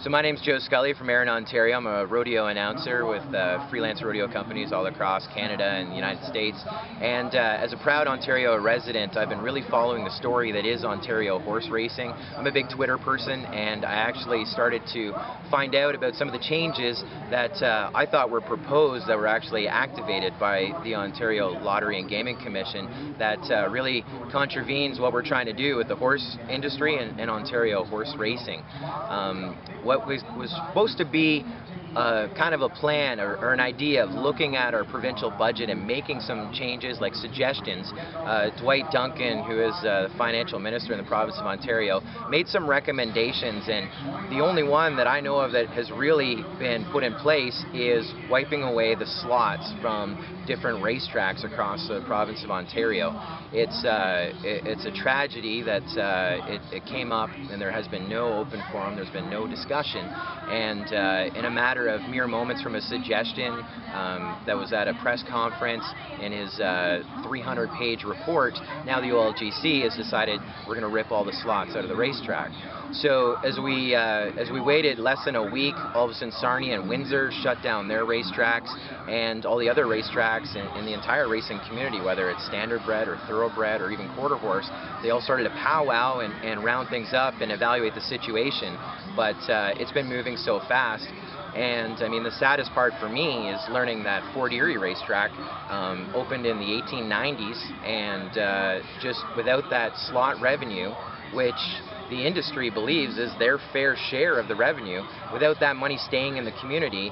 So my name's Joe Scully from Erie, Ontario. I'm a rodeo announcer with freelance rodeo companies all across Canada and the United States. And as a proud Ontario resident, I've been really following the story that is Ontario horse racing. I'm a big Twitter person, and I actually started to find out about some of the changes that I thought were proposed that were actually activated by the Ontario Lottery and Gaming Commission that really contravenes what we're trying to do with the horse industry and Ontario horse racing. What was supposed to be kind of a plan or an idea of looking at our provincial budget and making some changes, like suggestions. Dwight Duncan, who is the financial minister in the province of Ontario, made some recommendations, and the only one that I know of that has really been put in place is wiping away the slots from different racetracks across the province of Ontario. It's a tragedy that it came up and there has been no open forum, there's been no discussion, and in a matter of mere moments from a suggestion that was at a press conference in his 300-page report, now the OLGC has decided we're going to rip all the slots out of the racetrack. So as we waited less than a week, all of a sudden Sarnia and Windsor shut down their racetracks, and all the other racetracks in the entire racing community, whether it's standardbred or thoroughbred or even quarter horse, they all started to powwow and round things up and evaluate the situation. But it's been moving so fast. And I mean, the saddest part for me is learning that Fort Erie racetrack opened in the 1890s, and just without that slot revenue, which the industry believes is their fair share of the revenue, without that money staying in the community,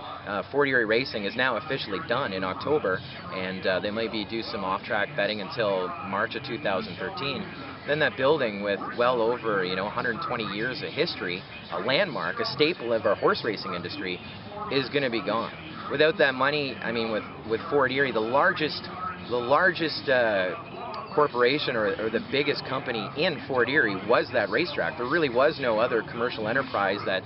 Fort Erie racing is now officially done in October, and they may do some off-track betting until March of 2013. Then that building with well over 120 years of history, a landmark, a staple of our horse racing industry, is going to be gone. Without that money, I mean, with Fort Erie, the largest corporation or the biggest company in Fort Erie was that racetrack. There really was no other commercial enterprise that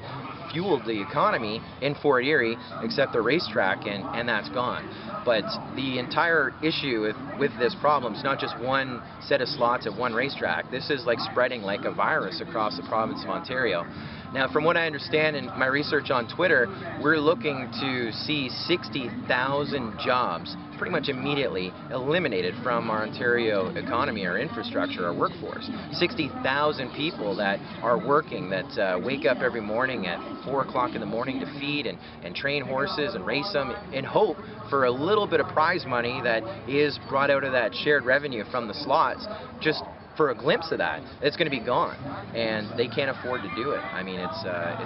fueled the economy in Fort Erie except the racetrack, and that's gone. But the entire issue with this problem is not just one set of slots at one racetrack. This is like spreading like a virus across the province of Ontario. Now, from what I understand in my research on Twitter, we're looking to see 60,000 jobs pretty much immediately eliminated from our Ontario economy, our infrastructure, our workforce. 60,000 people that are working, that wake up every morning at 4 o'clock in the morning to feed and train horses and race them in hope for a little bit of prize money that is brought out of that shared revenue from the slots, just for a glimpse of that. It's going to be gone, and they can't afford to do it. I mean, it's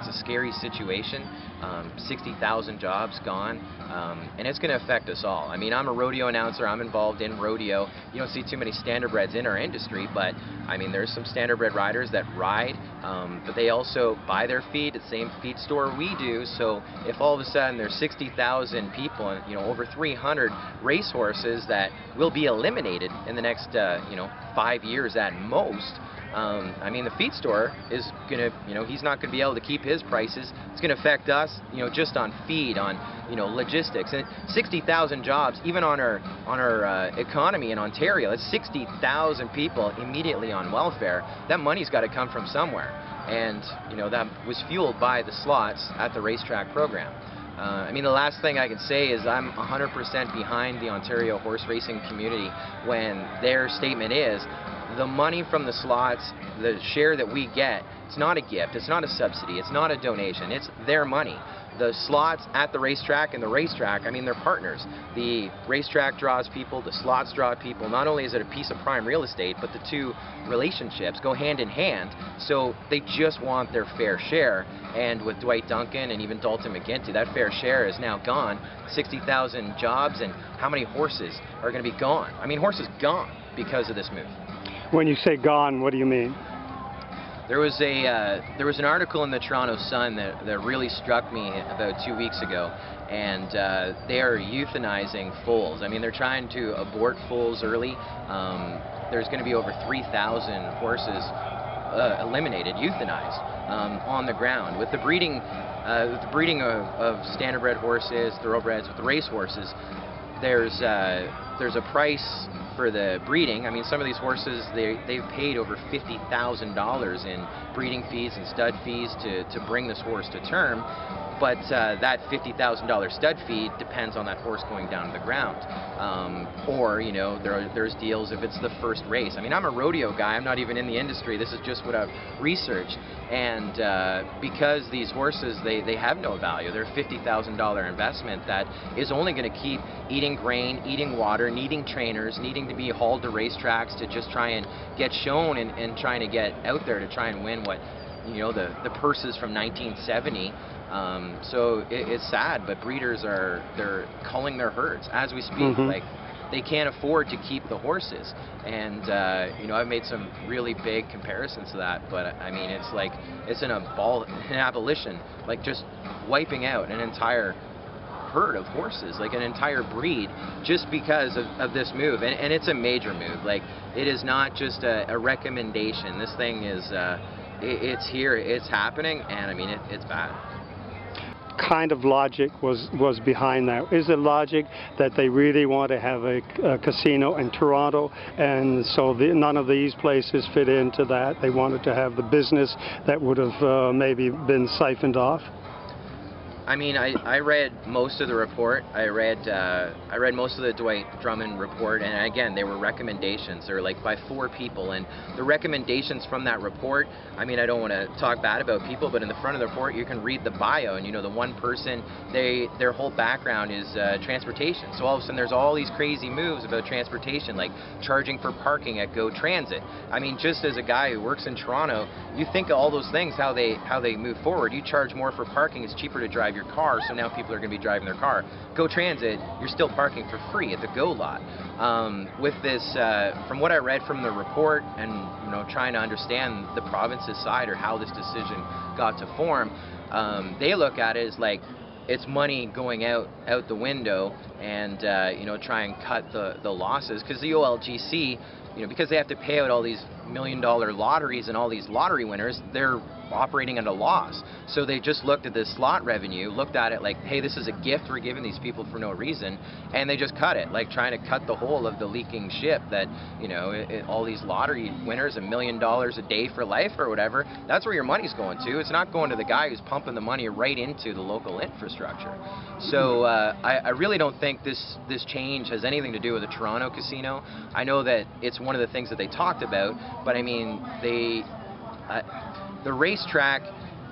a scary situation. 60,000 jobs gone, and it's going to affect us all. I mean, I'm a rodeo announcer. I'm involved in rodeo. You don't see too many standardbreds in our industry, but I mean, there's some standardbred riders that ride, but they also buy their feed at the same feed store we do. So if all of a sudden there's 60,000 people and over 300 racehorses that will be eliminated in the next 5 years at most, I mean, the feed store is going to, he's not going to be able to keep his prices. It's going to affect us, just on feed, on, logistics. And 60,000 jobs, even on our economy in Ontario, that's 60,000 people immediately on welfare. That money's got to come from somewhere. And, that was fueled by the slots at the racetrack program. I mean, the last thing I can say is I'm 100% behind the Ontario horse racing community when their statement is the money from the slots, the share that we get, it's not a gift, it's not a subsidy, it's not a donation, it's their money. The slots at the racetrack and the racetrack, I mean, they're partners. The racetrack draws people, the slots draw people. Not only is it a piece of prime real estate, but the two relationships go hand in hand. So they just want their fair share. And with Dwight Duncan and even Dalton McGuinty, that fair share is now gone. 60,000 jobs, and how many horses are going to be gone? I mean, horses gone because of this move. When you say gone, what do you mean? There was an article in the Toronto Sun that really struck me about 2 weeks ago, and they are euthanizing foals. I mean, they're trying to abort foals early. There's going to be over 3,000 horses eliminated, euthanized on the ground. With the breeding of standardbred horses, thoroughbreds, with the race horses, there's a price for the breeding. I mean, some of these horses, they've paid over $50,000 in breeding fees and stud fees to bring this horse to term. But that $50,000 stud fee depends on that horse going down to the ground. Or, you know, there's deals if it's the first race. I mean, I'm a rodeo guy. I'm not even in the industry. This is just what I've researched. And because these horses, they have no value. They're a $50,000 investment that is only going to keep eating grain, eating water, needing trainers, needing to be hauled to racetracks to just try and get shown and trying to get out there to try and win what, you know, the purses from 1970. So it's sad, but breeders they're culling their herds as we speak. Like, they can't afford to keep the horses, and you know, I've made some really big comparisons to that. But I mean, it's like it's an abolition, like just wiping out an entire herd of horses, like an entire breed, just because of this move. And it's a major move. Like, it is not just a recommendation. This thing is it's here, it's happening, and I mean, it's bad. Kind of logic was behind that? Is it logic that they really want to have a casino in Toronto, and so none of these places fit into that? They wanted to have the business that would have maybe been siphoned off? I mean, I read most of the report. I read most of the Dwight Drummond report, and again, they were recommendations. They were like by 4 people, and the recommendations from that report, I mean, I don't want to talk bad about people, but in the front of the report, you can read the bio, and you know, the one person, their whole background is transportation. So all of a sudden, there's all these crazy moves about transportation, like charging for parking at Go Transit. I mean, just as a guy who works in Toronto, you think of all those things, how they move forward. You charge more for parking, it's cheaper to drive your car, so now people are going to be driving their car. Go Transit, you're still parking for free at the Go lot. With this, from what I read from the report, and you know, trying to understand the province's side or how this decision got to form, they look at it as like it's money going out the window, and you know, try and cut the losses, because the OLGC, you know, because they have to pay out all these $1 million lotteries and all these lottery winners, they're operating at a loss. So they just looked at this slot revenue, looked at it like, hey, this is a gift we're giving these people for no reason, and they just cut it, like trying to cut the hole of the leaking ship that, you know, all these lottery winners, $1 million a day for life or whatever, that's where your money's going to. It's not going to the guy who's pumping the money right into the local infrastructure. So I really don't think this change has anything to do with the Toronto casino. I know that it's one of the things that they talked about, but I mean, the racetrack,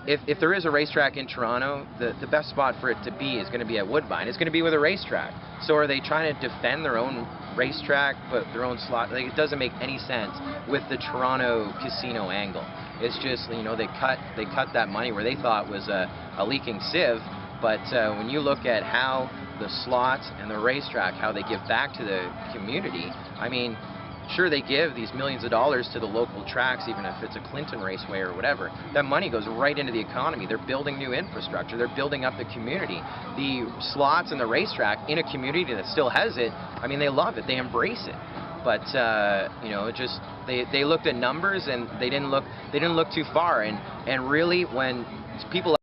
if there is a racetrack in Toronto, the best spot for it to be is going to be at Woodbine. It's going to be with a racetrack. So are they trying to defend their own racetrack, but their own slot? Like, it doesn't make any sense with the Toronto casino angle. It's just, you know, they cut that money where they thought was a leaking sieve. But when you look at how the slots and the racetrack, how they give back to the community, I mean, sure, they give these millions of dollars to the local tracks, even if it's a Clinton Raceway or whatever. That money goes right into the economy. They're building new infrastructure. They're building up the community. The slots and the racetrack in a community that still has it, I mean, they love it. They embrace it. But you know, just they looked at numbers, and they didn't look too far. And really, when people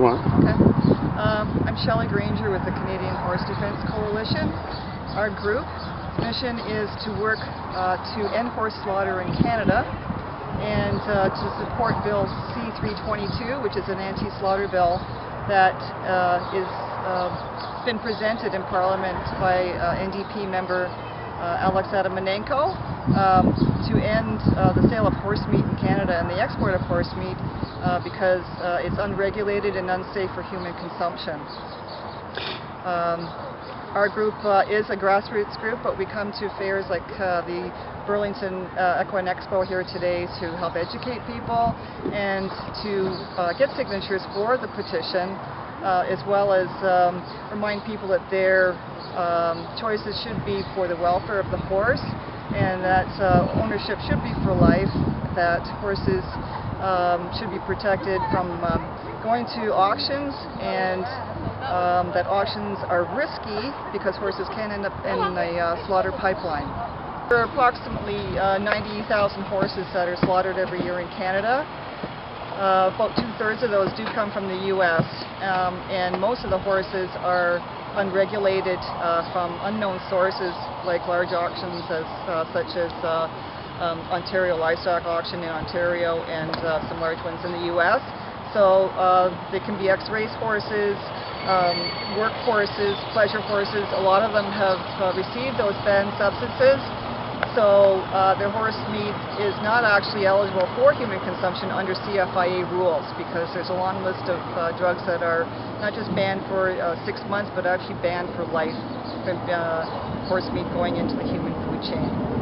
Okay. I'm Shelley Granger with the Canadian Horse Defence Coalition. Our group mission is to work to end horse slaughter in Canada, and to support Bill C-322, which is an anti-slaughter bill that is been presented in Parliament by NDP member Alex Adamanenko, to end the sale of horse meat in Canada and the export of horse meat because it's unregulated and unsafe for human consumption. Our group is a grassroots group, but we come to fairs like the Burlington Equine Expo here today to help educate people and to get signatures for the petition, as well as remind people that their choices should be for the welfare of the horse, and that ownership should be for life, that horses should be protected from going to auctions, and that auctions are risky because horses can end up in a slaughter pipeline. There are approximately 90,000 horses that are slaughtered every year in Canada. About 2/3 of those do come from the U.S. And most of the horses are unregulated from unknown sources like large auctions such as Ontario Livestock Auction in Ontario and some large ones in the U.S. So they can be ex-race horses, work horses, pleasure horses. A lot of them have received those banned substances. So their horse meat is not actually eligible for human consumption under CFIA rules, because there's a long list of drugs that are not just banned for 6 months, but actually banned for life, horse meat going into the human food chain.